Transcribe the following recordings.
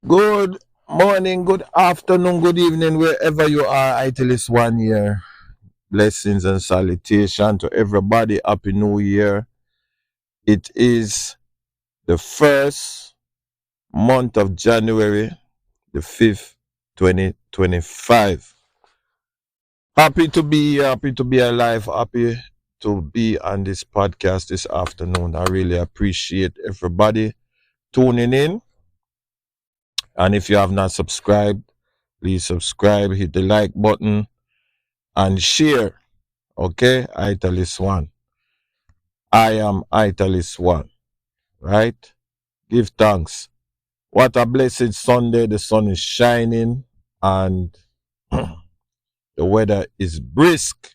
Good morning, good afternoon, good evening, wherever you are. I tell this 1 year. Blessings and salutation to everybody. Happy New Year. It is the first month of January, the 5th, 2025. Happy to be here, happy to be alive, happy to be on this podcast this afternoon. I really appreciate everybody tuning in. And if you have not subscribed, please subscribe, hit the like button, and share. Okay, Italis one. I am Italis one. Right? Give thanks. What a blessed Sunday. The sun is shining and the weather is brisk.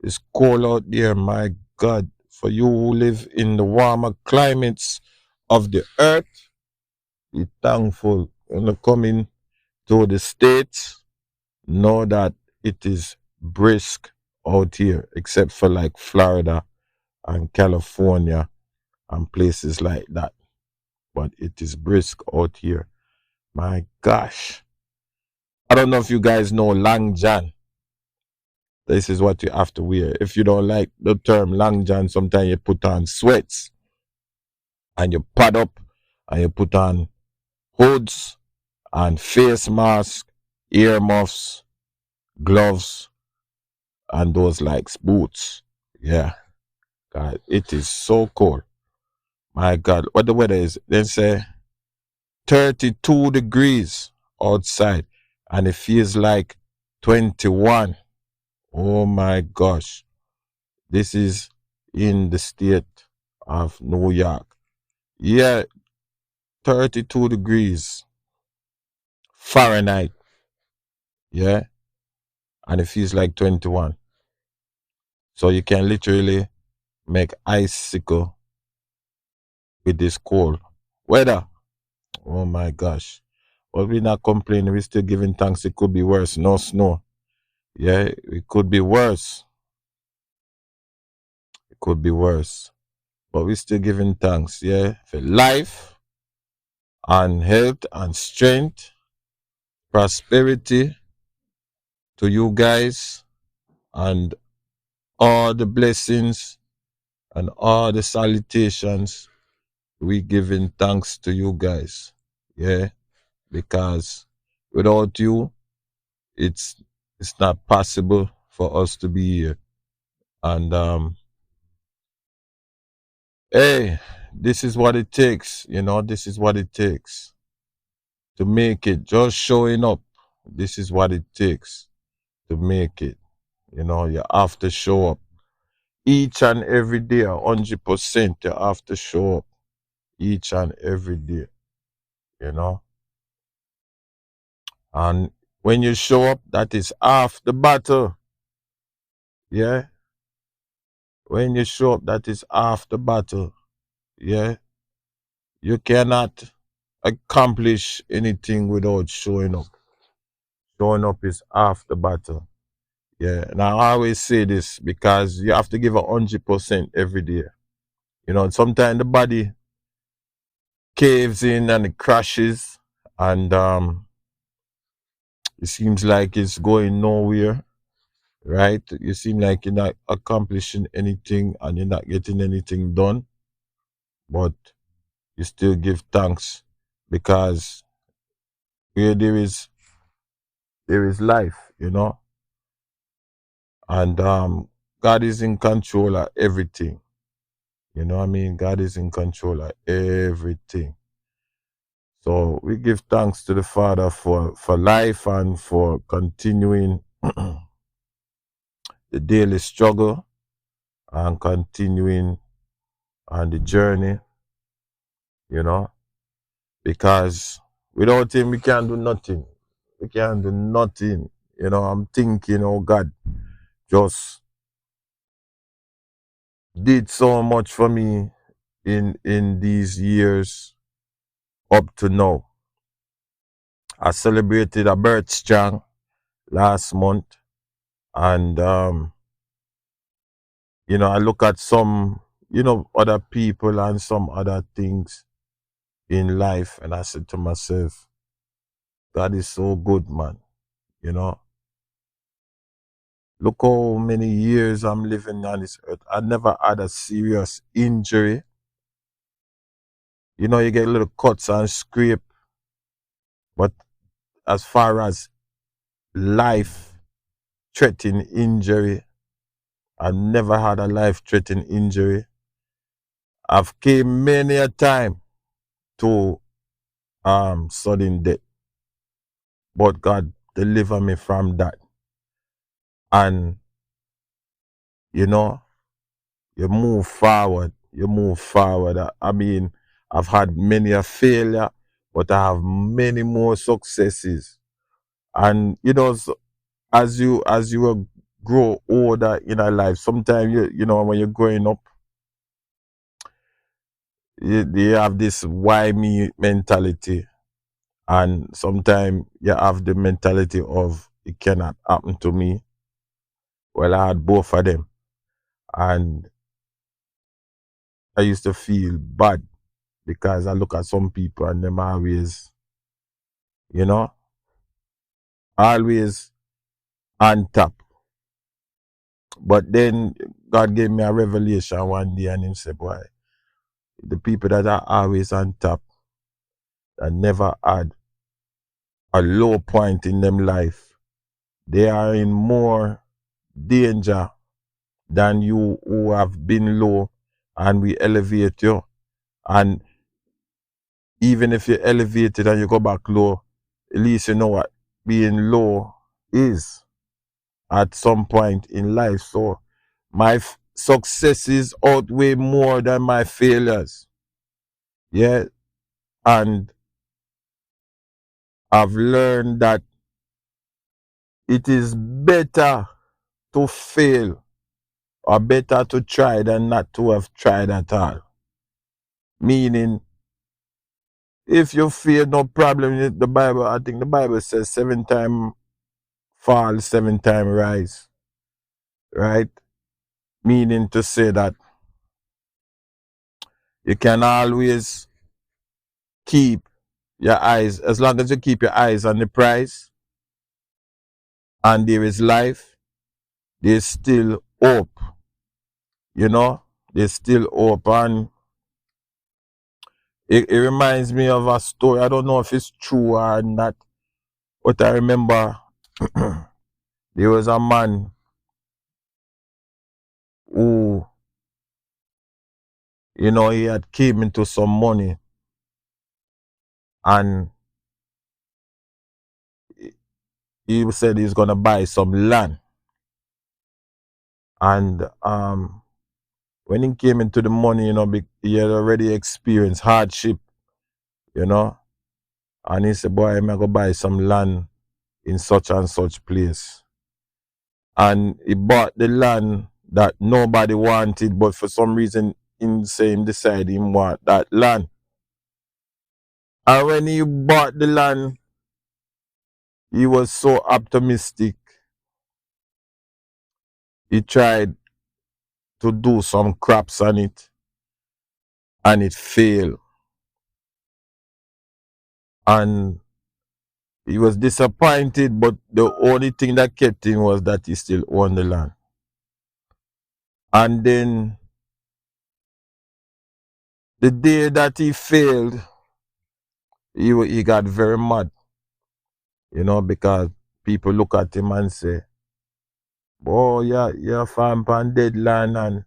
It's cold out there, my God. For you who live in the warmer climates of the earth, be thankful. When you come in to the States, know that it is brisk out here, except for like Florida and California and places like that. But it is brisk out here. My gosh. I don't know if you guys know Long John. This is what you have to wear. If you don't like the term Long John, sometimes you put on sweats and you pad up and you put on hoods and face masks, earmuffs, gloves, and those like boots. Yeah. God, it is so cold. My God, what the weather is? They say 32 degrees outside and it feels like 21. Oh my gosh. This is in the state of New York. Yeah, 32 degrees Fahrenheit. Yeah, and it feels like 21. So you can literally make icicle with this cold weather. Oh my gosh. But we're not complaining. We're still giving thanks. It could be worse. No snow. Yeah, it could be worse. It could be worse. But we're still giving thanks. Yeah, for life and health and strength, prosperity to you guys, and all the blessings and all the salutations. We giving thanks to you guys. Yeah, because without you, it's not possible for us to be here. And hey, this is what it takes, this is what it takes to make it. Just showing up. This is what it takes to make it. You have to show up each and every day, 100%. You have to show up each and every day, you know. And when you show up, that is half the battle. Yeah. When you show up, that is half the battle. Yeah. You cannot accomplish anything without showing up. Showing up is half the battle. Yeah. And I always say this because you have to give 100% every day. Sometimes the body caves in and it crashes, and it seems like it's going nowhere, right? You seem like you're not accomplishing anything and you're not getting anything done, but you still give thanks because where there is life, and God is in control of everything. You know what I mean? God is in control of everything. So we give thanks to the Father for life and for continuing the daily struggle and continuing on the journey, you know, because without Him, we can't do nothing. We can't do nothing. I'm thinking, oh God, just did so much for me in these years up to now. I celebrated a birth strong last month, and I look at some, other people and some other things in life, and I said to myself, God is so good, man. You know, look how many years I'm living on this earth. I never had a serious injury. You know, you get little cuts and scrape, but as far as life-threatening injury, I've never had a life-threatening injury. I've came many a time to sudden death, but God deliver me from that. And you know, you move forward. You move forward. I mean, I've had many a failure, but I have many more successes. And you know, as you grow older in our life, sometimes you know when you're growing up, you have this why me mentality, and sometimes you have the mentality of it cannot happen to me. Well, I had both of them, and I used to feel bad because I look at some people and them always, you know, always on top. But then God gave me a revelation one day and him said, boy, the people that are always on top that never had a low point in them life, they are in more danger than you who have been low, and we elevate you. And even if you're elevated and you go back low, at least you know what being low is at some point in life. So my successes outweigh more than my failures. Yeah. And I've learned that it is better to fail or better to try than not to have tried at all. Meaning, if you fail, no problem. The Bible, I think the Bible says 7 times fall, 7 times rise. Right? Meaning to say that you can always keep your eyes, as long as you keep your eyes on the prize and there is life, there's still hope. You know, there's still hope. And it reminds me of a story. I don't know if it's true or not, but I remember there was a man who, you know, he had came into some money and he said he's gonna buy some land. And when he came into the money, you know, he had already experienced hardship, you know. And he said, boy, I'm gonna buy some land in such and such place. And he bought the land that nobody wanted, but for some reason him decided he want that land. And when he bought the land, he was so optimistic. He tried to do some crops on it and it failed. And he was disappointed, but the only thing that kept him was that he still owned the land. And then the day that he failed, he got very mad, you know, because people look at him and say, oh, yeah, you're farm on dead land and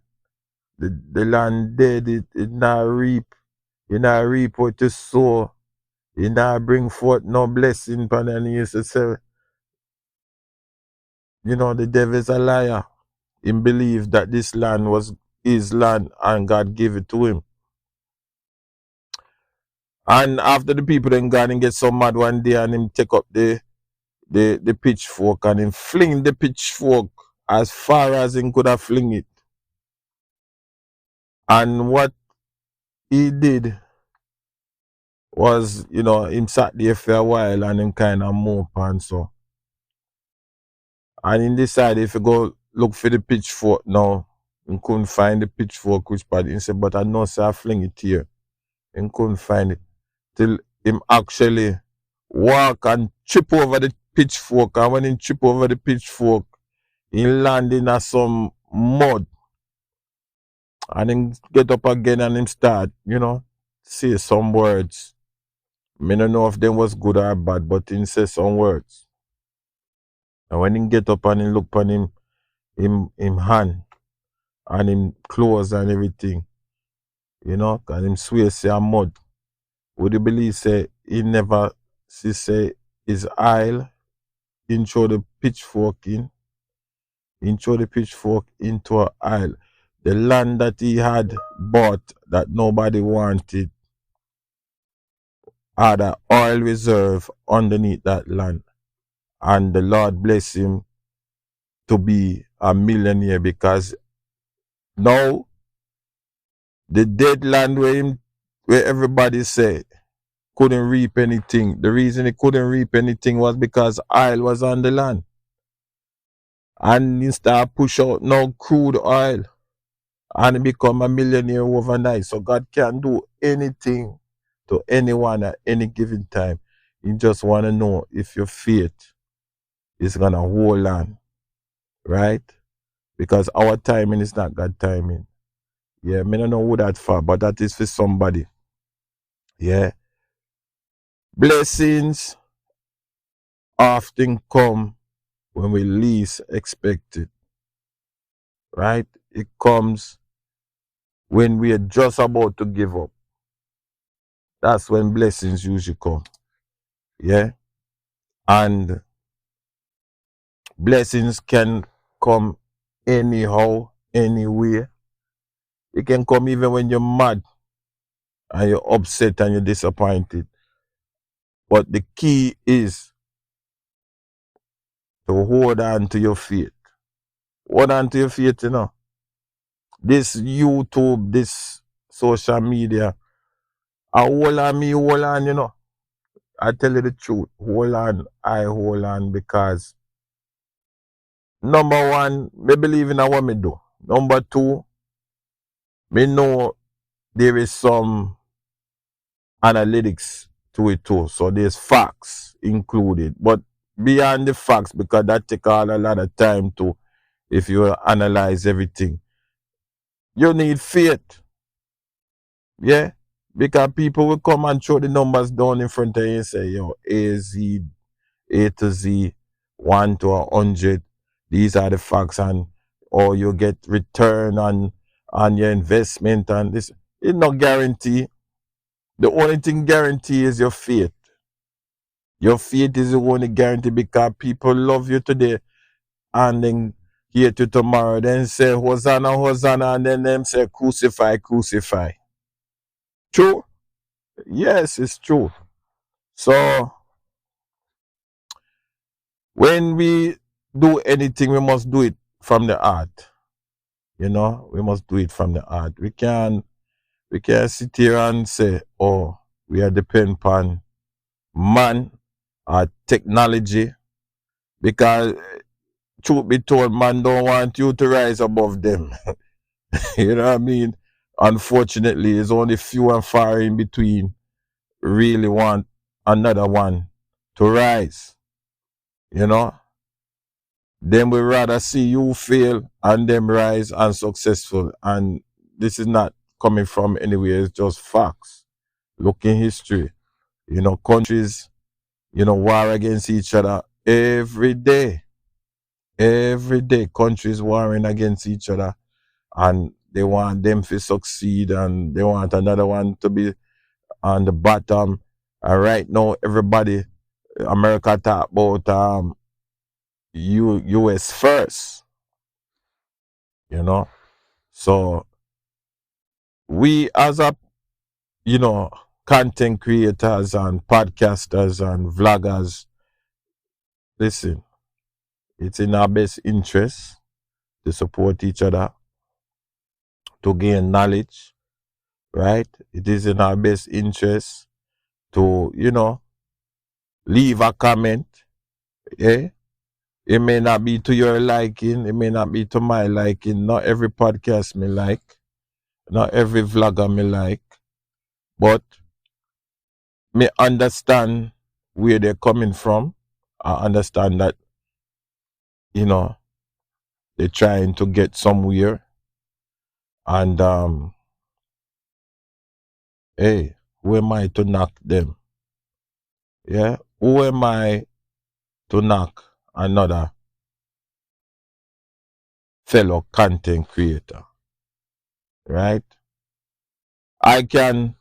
the land dead, it not reap. You not reap what you sow. You not bring forth no blessing upon it. And he used to say, you know, the devil's a liar. He believed that this land was his land and God gave it to him. And after the people then gone and get so mad one day and him take up the pitchfork and him fling the pitchfork as far as he could have fling it. And what he did was, you know, him sat there for a while and him kind of mope and so. And he decided if you go look for the pitchfork now, he couldn't find the pitchfork which part. He said, but I know sir, I fling it here. He couldn't find it. Till him actually walk and trip over the pitchfork, and when he trip over the pitchfork, he land in a some mud, and him get up again and him start, say some words. Me don't know if them was good or bad, but he say some words. And when he get up and he look on him hand and him clothes and everything, and him swear say a mud. Would you believe say he never see say his aisle throw the pitchfork throw the pitchfork into a aisle. The land that he had bought that nobody wanted had an oil reserve underneath that land. And the Lord bless him to be a millionaire, because now the dead land where everybody say couldn't reap anything. The reason he couldn't reap anything was because oil was on the land. And he start push out now crude oil, and he become a millionaire overnight. So God can do anything to anyone at any given time. You just want to know if your faith is going to hold on, right? Because our timing is not God timing. Yeah, I don't know who that for, but that is for somebody. Yeah. Blessings often come when we least expect it, right? It comes when we are just about to give up. That's when blessings usually come. Yeah. And blessings can come anyhow, anywhere. It can come even when you're mad and you're upset and you're disappointed. But the key is to hold on to your faith. Hold on to your faith, This YouTube, this social media, I hold on, I tell you the truth. I hold on, because number one, me believe in what me do. Number two, me know there is some analytics to it too. So there's facts included. But beyond the facts, because that take a lot of time to, if you analyze everything, you need faith. Yeah? Because people will come and throw the numbers down in front of you and say, A to Z, 1 to 100. These are the facts, and or you get return on your investment, and this. It's not guarantee. The only thing guarantee is your faith. Your faith is the only guarantee, because people love you today and then hate you tomorrow. Then say Hosanna, Hosanna, and then them say crucify, crucify. True? Yes, it's true. So when we do anything, we must do it from the heart. We must do it from the heart. We can't sit here and say, oh, we are dependent upon man or technology, because truth be told, man don't want you to rise above them. You know what I mean? Unfortunately, it's only few and far in between really want another one to rise. Then we rather see you fail and them rise and successful. And this is not coming from anywhere, it's just facts. Look in history. Countries, war against each other every day. Every day, countries warring against each other, and they want them to succeed, and they want another one to be on the bottom. And right now, everybody, America talk about US first. So we as a content creators and podcasters and vloggers, listen, it's in our best interest to support each other, to gain knowledge, right? It is in our best interest to, leave a comment. Yeah? It may not be to your liking, it may not be to my liking. Not every podcast me like, not every vlogger me like, but me understand where they're coming from, I understand that, you know, they're trying to get somewhere. And hey, who am I to knock them? Yeah? Who am I to knock another fellow content creator? Right? I can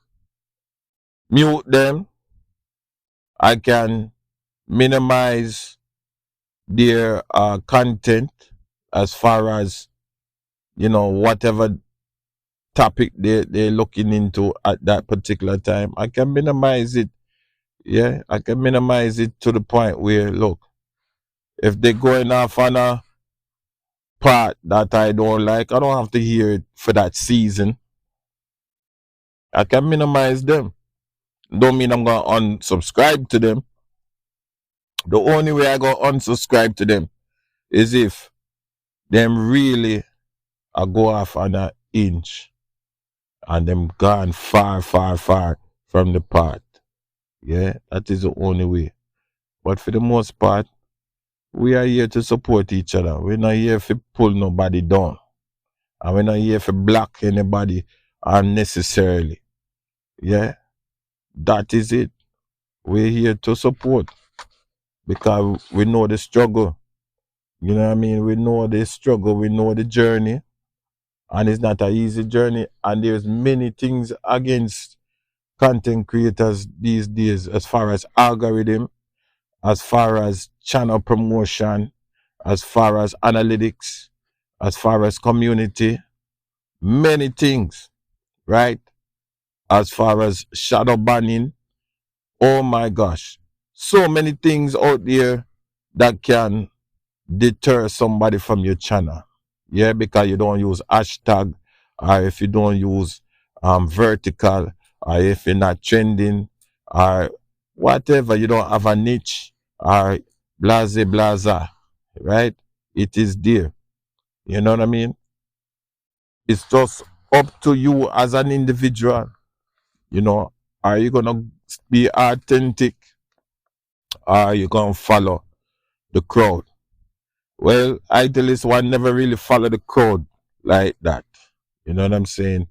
mute them. I can minimize their content as far as, whatever topic they're looking into at that particular time. I can minimize it. Yeah, I can minimize it to the point where, look, if they're going off on a part that I don't like, I don't have to hear it for that season. I can minimize them. Don't mean I'm going to unsubscribe to them. The only way I go unsubscribe to them is if them really go off on an inch and them gone far, far, far from the part. Yeah, that is the only way. But for the most part, we are here to support each other. We're not here to pull nobody down. And we're not here to block anybody unnecessarily. Yeah, that is it. We're here to support because we know the struggle. You know what I mean? We know the struggle. We know the journey. And it's not an easy journey. And there's many things against content creators these days as far as algorithm, as far as channel promotion, as far as analytics, as far as community, many things, right? As far as shadow banning, oh my gosh, so many things out there that can deter somebody from your channel. Yeah, because you don't use hashtag, or if you don't use vertical, or if you're not trending, or whatever, you don't have a niche, or blase blaza, right? It is there. You know what I mean? It's just up to you as an individual. You know, are you gonna be authentic, or are you gonna follow the crowd? Well, Idolist one never really follow the crowd like that. You know what I'm saying?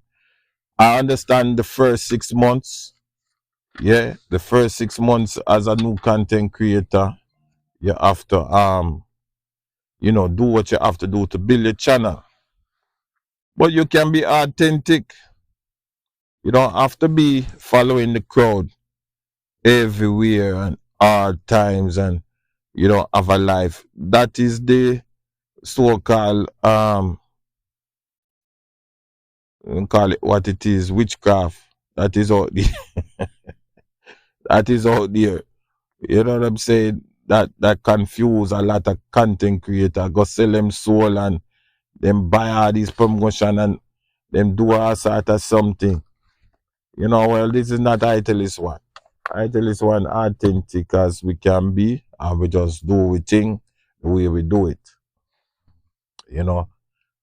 I understand the first 6 months. Yeah, the first 6 months as a new content creator, you have to do what you have to do to build your channel. But you can be authentic. You don't have to be following the crowd everywhere and all times, and you don't have a life. That is the so-called call it what it is, witchcraft. That is out there. That is out there. You know what I'm saying? That confuse a lot of content creators. Go sell them soul and them buy all these promotion and them do all sort of something. You know, well, this is not Italist one. Italist one authentic as we can be, and we just do we thing the way we do it. You know.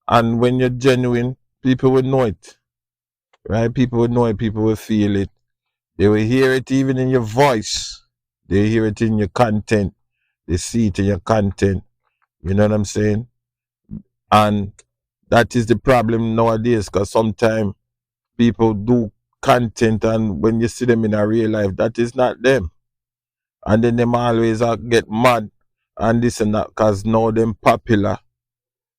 And when you're genuine, people will know it. Right? People will know it, people will feel it. They will hear it even in your voice. They hear it in your content. They see it in your content. You know what I'm saying? And that is the problem nowadays, because sometimes people do content and when you see them in a real life, that is not them. And then them always get mad and this and that because now them popular,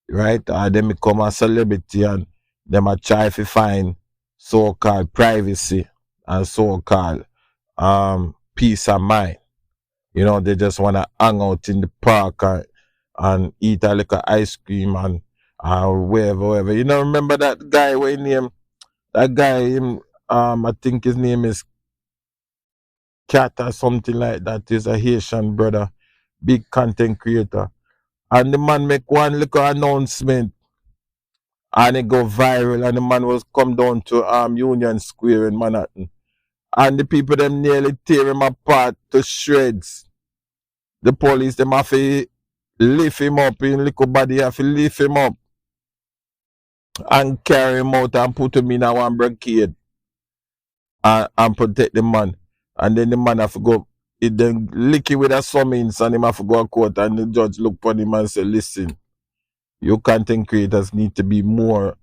right? Or them become a celebrity and them a try to find so-called privacy and so-called peace of mind. You know, they just want to hang out in the park and eat a little ice cream and wherever. You know, remember that guy, what name? That guy, I think his name is Cat or something like that. He's a Haitian brother, big content creator. And the man make one little announcement and it go viral and the man was come down to Union Square in Manhattan. And the people them nearly tear him apart to shreds. The police them have to lift him up in little body, have to lift him up and carry him out and put him in a one barricade and protect the man. And then the man have to go it then lick it with a summons and him have to go to court and the judge look upon him and say, listen, you content creators need to be more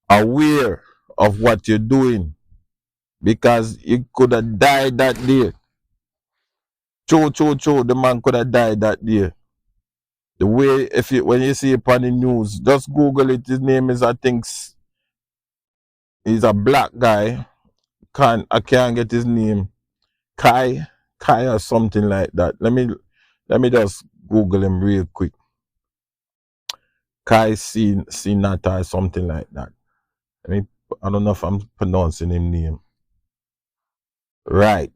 aware of what you're doing because you could have died that day. The man could have died that day. The way, when you see it on the news, just Google it. His name is, I think, he's a black guy. I can't get his name. Kai or something like that. Let me just Google him real quick. Kai Sinata or something like that. I don't know if I'm pronouncing his name right.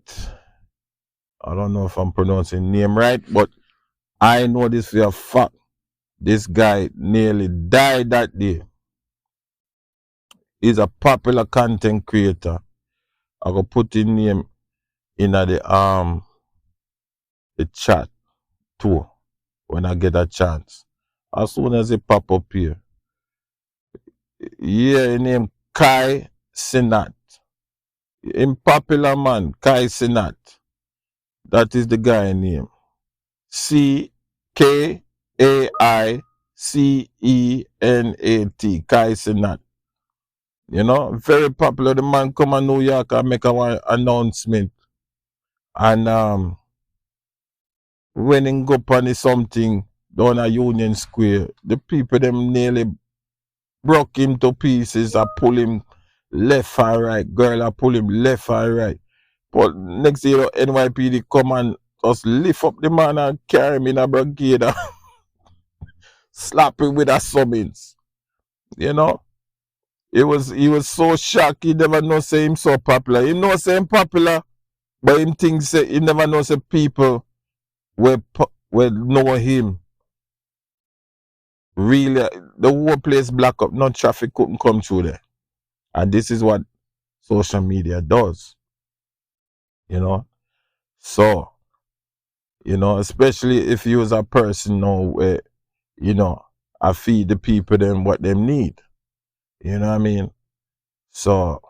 I don't know if I'm pronouncing his name right, but I know this for a fact. This guy nearly died that day. He's a popular content creator. I go put his name in the chat too when I get a chance. As soon as it pop up here. Yeah, his name Kai Cenat. In popular man, Kai Cenat. That is the guy name. CKAICENAT. Kai Cenat. You know, very popular. The man come to New York and make an announcement. And when he go on something down at Union Square, the people them nearly broke him to pieces. I pull him left and right. Girl, I pull him left and right. But next year, NYPD come and just lift up the man and carry him in a brigade and slap him with a summons. You know? He was so shocked. He never know say him so popular. He know say him popular, but him thinks say he never know say people will know him. Really, the whole place black up. No traffic couldn't come through there. And this is what social media does. You know? So, you know, especially if you as a person know where, you know, I feed the people them what them need. You know what I mean? So,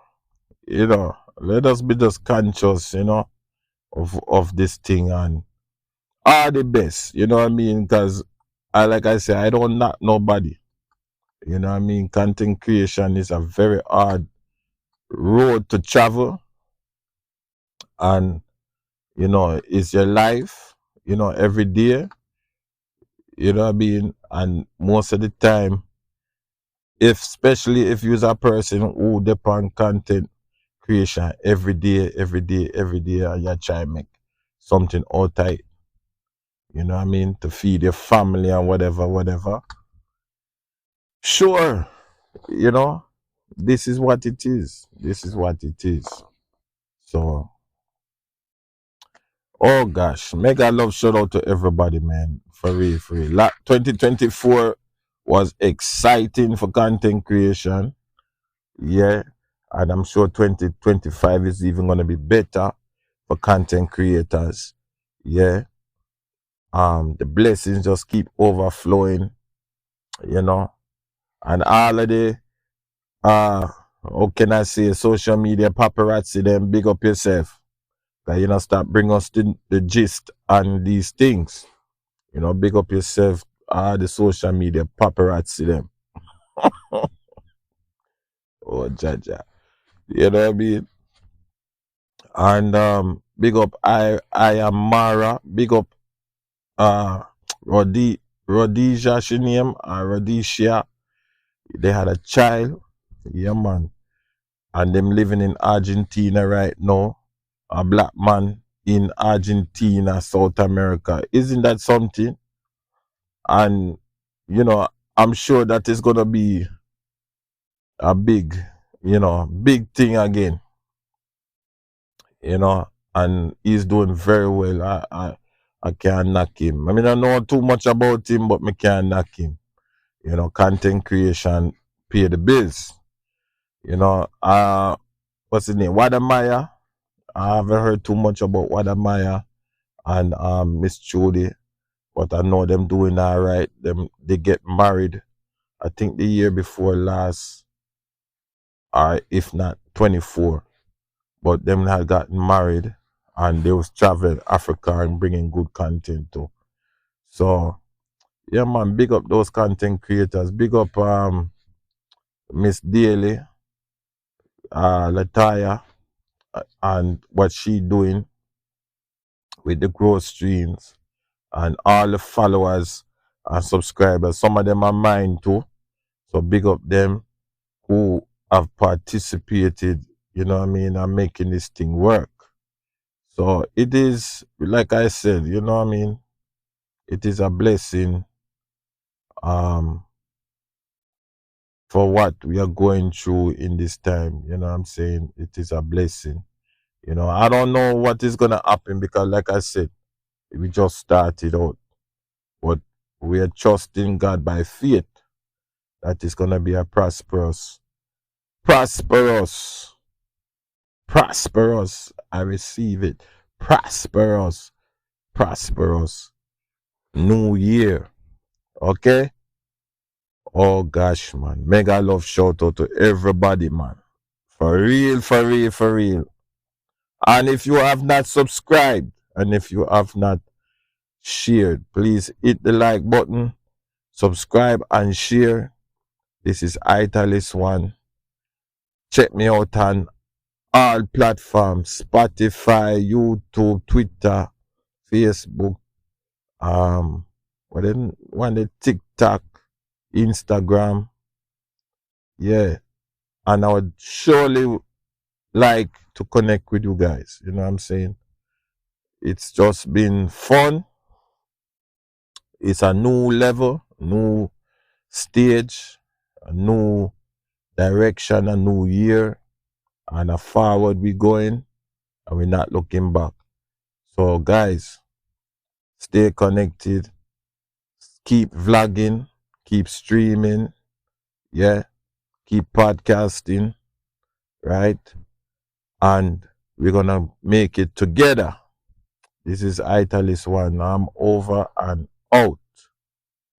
you know, let us be just conscious, you know, of this thing and are the best, you know what I mean? Because like I say, I don't knock nobody. You know what I mean? Content creation is a very hard road to travel. And, you know, it's your life, you know, every day. You know what I mean? And most of the time, especially if you're a person who depend content creation every day, and you try to make something out of it. You know what I mean? To feed your family and whatever. Sure, you know, this is what it is. So, oh gosh, mega love shout out to everybody, man. For real. 2024 was exciting for content creation. Yeah. And I'm sure 2025 is even going to be better for content creators. Yeah. The blessings just keep overflowing, you know. And all of the how can I say, social media paparazzi them, big up yourself. That you know start bring us the gist and these things. You know, big up yourself, the social media paparazzi them. Oh Jaja. You know what I mean? And big up I am Mara, big up Rhodesia she name, Rhodesia. They had a child. Yeah man. And them living in Argentina right now. A black man in Argentina, South America. Isn't that something? And you know, I'm sure that is gonna be a big, you know, big thing again. You know, and he's doing very well. I can't knock him. I mean, I know too much about him, but I can't knock him. You know, content creation pay the bills. You know, what's his name? Wadamaya. I haven't heard too much about Wadamaya and Miss Judy, but I know them doing all right. They get married, I think the year before last, or if not 24. But them had gotten married, and they was traveling Africa and bringing good content too. So yeah, man, big up those content creators. Big up Miss Daly, Lataya, and what she doing with the growth streams and all the followers and subscribers. Some of them are mine too. So big up them who have participated, you know what I mean, and making this thing work. So it is, like I said, you know what I mean, it is a blessing um for what we are going through in this time. You know what I'm saying? It is a blessing. You know, I don't know what is gonna happen because like I said, we just started out. But we are trusting God by faith that is gonna be a prosperous, prosperous. I receive it. Prosperous, prosperous new year. Okay? Oh gosh, man. Mega love shout out to everybody, man. For real, for real, for real. And if you have not subscribed and if you have not shared, please hit the like button, subscribe and share. This is Italis One. Check me out on all platforms: Spotify, YouTube, Twitter, Facebook, what the TikTok, Instagram. Yeah. And I would surely like to connect with you guys. You know what I'm saying? It's just been fun. It's a new level, new stage, a new direction, a new year, and a forward we going, and we're not looking back. So guys, stay connected, keep vlogging, keep streaming, yeah, keep podcasting, right? And we're gonna make it together. This is Italis One. I'm over and out.